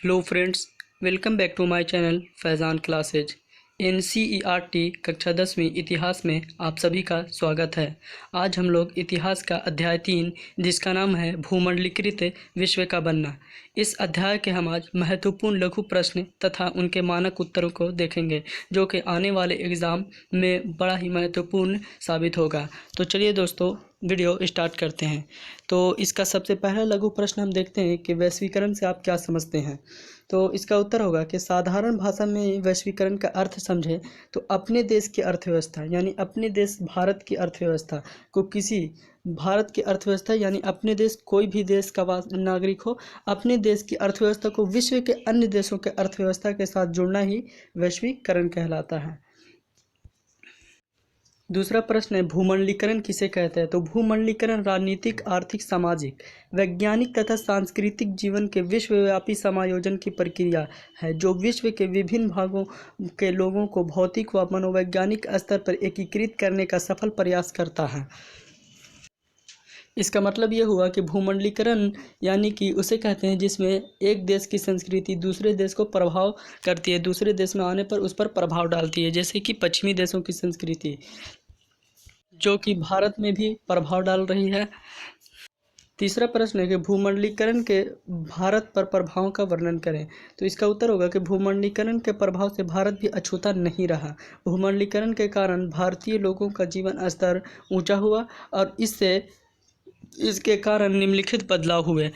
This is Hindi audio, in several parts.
Hello friends, welcome back to my channel Faizan classes. NCERT कक्षा 10वीं इतिहास में आप सभी का स्वागत है। आज हम लोग इतिहास का अध्याय 3 जिसका नाम है भूमंडलीकृत विश्व का बनना, इस अध्याय के हम आज महत्वपूर्ण लघु प्रश्न तथा उनके मानक उत्तरों को देखेंगे जो कि आने वाले एग्ज़ाम में बड़ा ही महत्वपूर्ण साबित होगा। तो चलिए दोस्तों, वीडियो स्टार्ट करते हैं। तो इसका सबसे पहला लघु प्रश्न हम देखते हैं कि वैश्वीकरण से आप क्या समझते हैं। तो इसका उत्तर होगा कि साधारण भाषा में वैश्वीकरण का अर्थ समझें तो अपने देश की अर्थव्यवस्था यानी अपने देश भारत की अर्थव्यवस्था को किसी भारत की अर्थव्यवस्था यानी अपने देश कोई भी देश का नागरिक हो अपने देश की अर्थव्यवस्था को विश्व के अन्य देशों के अर्थव्यवस्था के साथ जोड़ना ही वैश्वीकरण कहलाता है। दूसरा प्रश्न है भूमंडलीकरण किसे कहते हैं। तो भूमंडलीकरण राजनीतिक, आर्थिक, सामाजिक, वैज्ञानिक तथा सांस्कृतिक जीवन के विश्वव्यापी समायोजन की प्रक्रिया है जो विश्व के विभिन्न भागों के लोगों को भौतिक व मनोवैज्ञानिक स्तर पर एकीकृत करने का सफल प्रयास करता है। इसका मतलब ये हुआ कि भूमंडलीकरण यानी कि उसे कहते हैं जिसमें एक देश की संस्कृति दूसरे देश को प्रभाव करती है, दूसरे देश में आने पर उस पर प्रभाव डालती है, जैसे कि पश्चिमी देशों की संस्कृति जो कि भारत में भी प्रभाव डाल रही है। तीसरा प्रश्न है कि भूमंडलीकरण के भारत पर प्रभाव का वर्णन करें। तो इसका उत्तर होगा कि भूमंडलीकरण के प्रभाव से भारत भी अछूता नहीं रहा। भूमंडलीकरण के कारण भारतीय लोगों का जीवन स्तर ऊंचा हुआ और इसके कारण निम्नलिखित बदलाव हुए।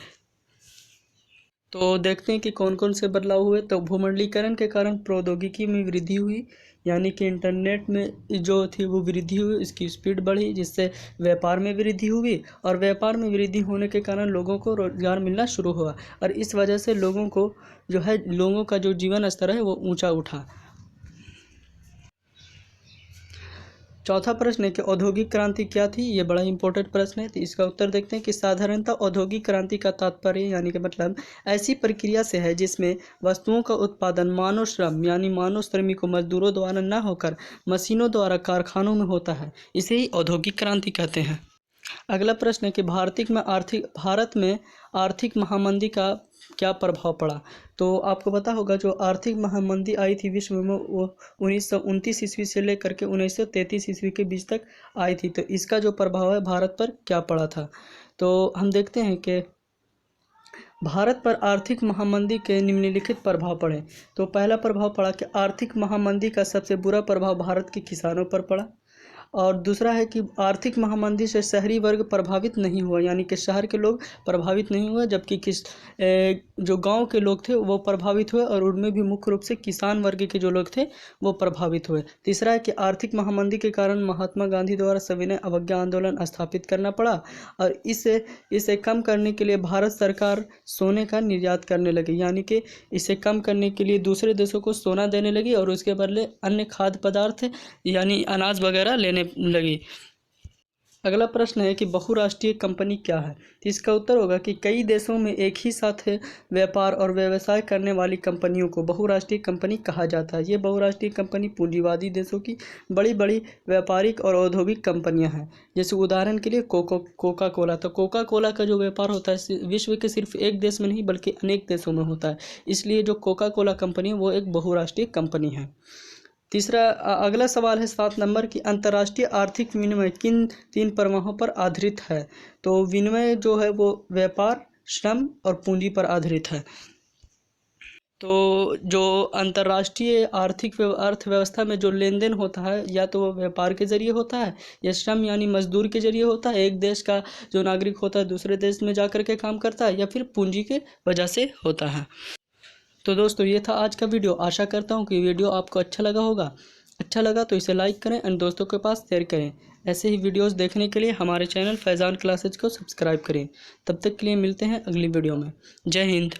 तो देखते हैं कि कौन कौन से बदलाव हुए। तो भूमंडलीकरण के कारण प्रौद्योगिकी में वृद्धि हुई यानी कि इंटरनेट में जो थी वो वृद्धि हुई, इसकी स्पीड बढ़ी जिससे व्यापार में वृद्धि हुई और व्यापार में वृद्धि होने के कारण लोगों को रोजगार मिलना शुरू हुआ और इस वजह से लोगों का जो जीवन स्तर है वो ऊंचा उठा। चौथा प्रश्न है कि औद्योगिक क्रांति क्या थी। ये बड़ा इंपॉर्टेंट प्रश्न है। तो इसका उत्तर देखते हैं कि साधारणतः औद्योगिक क्रांति का तात्पर्य यानी कि मतलब ऐसी प्रक्रिया से है जिसमें वस्तुओं का उत्पादन मानव श्रम यानी मानव श्रमिकों मजदूरों द्वारा न होकर मशीनों द्वारा कारखानों में होता है, इसे ही औद्योगिक क्रांति कहते हैं। अगला प्रश्न है कि भारत में आर्थिक महामंदी का क्या प्रभाव पड़ा। तो आपको पता होगा जो आर्थिक महामंदी आई थी विश्व में वो 1929 ईस्वी से लेकर के 1933 ईस्वी के बीच तक आई थी। तो इसका जो प्रभाव है भारत पर क्या पड़ा था। तो हम देखते हैं कि भारत पर आर्थिक महामंदी के निम्नलिखित प्रभाव पड़े। तो पहला प्रभाव पड़ा कि आर्थिक महामंदी का सबसे बुरा प्रभाव भारत के किसानों पर पड़ा और दूसरा है कि आर्थिक महामंदी से शहरी वर्ग प्रभावित नहीं हुआ यानी कि शहर के लोग प्रभावित नहीं हुए जबकि जो गांव के लोग थे वो प्रभावित हुए और उनमें भी मुख्य रूप से किसान वर्ग के जो लोग थे वो प्रभावित हुए। तीसरा है कि आर्थिक महामंदी के कारण महात्मा गांधी द्वारा सविनय अवज्ञा आंदोलन स्थापित करना पड़ा और इसे कम करने के लिए भारत सरकार सोने का निर्यात करने लगी यानी कि इसे कम करने के लिए दूसरे देशों को सोना देने लगी और उसके बदले अन्य खाद्य पदार्थ यानी अनाज वगैरह लेने लगी। अगला प्रश्न है कि बहुराष्ट्रीय कंपनी क्या है। तो इसका उत्तर होगा कि कई देशों में एक ही साथ व्यापार और व्यवसाय करने वाली कंपनियों को बहुराष्ट्रीय कंपनी कहा जाता है। ये बहुराष्ट्रीय कंपनी पूंजीवादी देशों की बड़ी बड़ी व्यापारिक और औद्योगिक कंपनियां हैं। जैसे उदाहरण के लिए कोका कोला। तो कोका कोला का जो व्यापार होता है विश्व के सिर्फ एक देश में नहीं बल्कि अनेक देशों में होता है, इसलिए जो कोका कोला कंपनी है वो एक बहुराष्ट्रीय कंपनी है। अगला सवाल है 7 नंबर की अंतर्राष्ट्रीय आर्थिक विनिमय किन 3 प्रवाहों पर आधारित है। तो विनिमय जो है वो व्यापार, श्रम और पूंजी पर आधारित है। तो जो अंतर्राष्ट्रीय अर्थव्यवस्था में जो लेन देन होता है या तो वो व्यापार के जरिए होता है या श्रम यानी मजदूर के जरिए होता है, एक देश का जो नागरिक होता है दूसरे देश में जाकर के काम करता है, या फिर पूंजी के वजह से होता है। तो दोस्तों ये था आज का वीडियो। आशा करता हूँ कि वीडियो आपको अच्छा लगा होगा। अच्छा लगा तो इसे लाइक करें और दोस्तों के पास शेयर करें। ऐसे ही वीडियोस देखने के लिए हमारे चैनल फैज़ान क्लासेज को सब्सक्राइब करें। तब तक के लिए मिलते हैं अगली वीडियो में। जय हिंद।